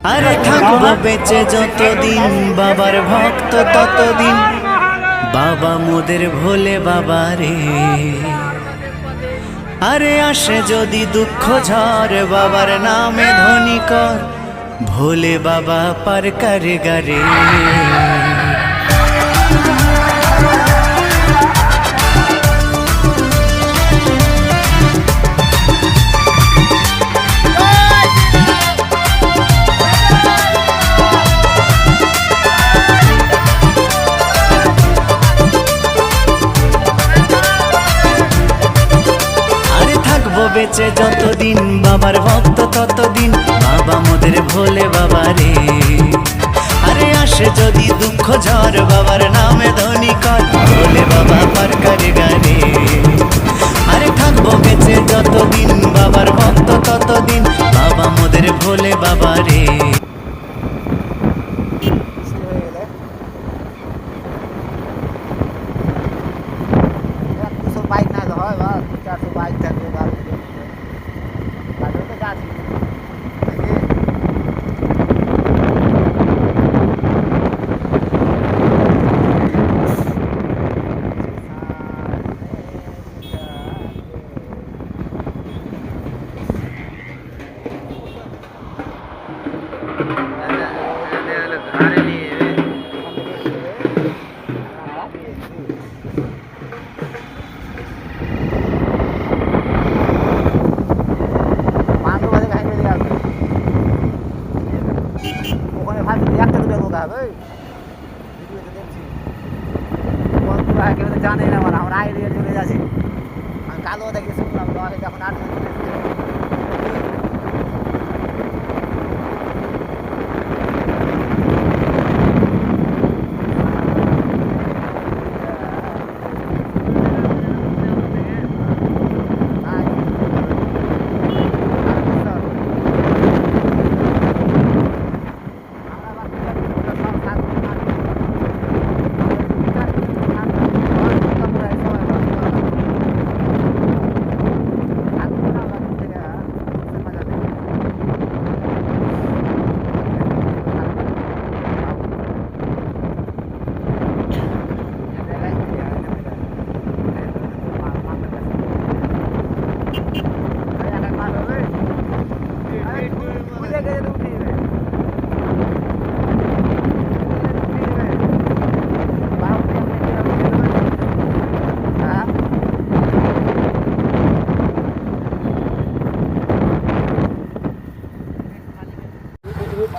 আরে থাকবো বেঁচে যতদিন বাবার ভক্ত ততদিন, বাবা মোদের ভোলে বাবা রে। আরে আসে যদি দুঃখ ঝড় বাবার নামে ধ্বনি কর, ভোলে বাবা পার করে গারে। বেঁচে যতদিন বাবার ভক্ত ততদিন, বাবা মোদের ভোলে বাবা রে। আরে আসে যদি দুঃখ ঝড় বাবার নামে ধ্বনি কর, ভোলে বাবা পার করে গারে। আরে থাকবো বেঁচে যতদিন বাবার ভক্ত ততদিন, বাবা মোদের ভোলে বাবা রে। বাইক না হয় বা 400 বাইক থাকবে গাড়ি তো যাচ্ছি ঘরে নিয়ে জানে না, আমার আইডিয়া চলে যাচ্ছে। আমি কালো দেখে শুনলাম যখন 8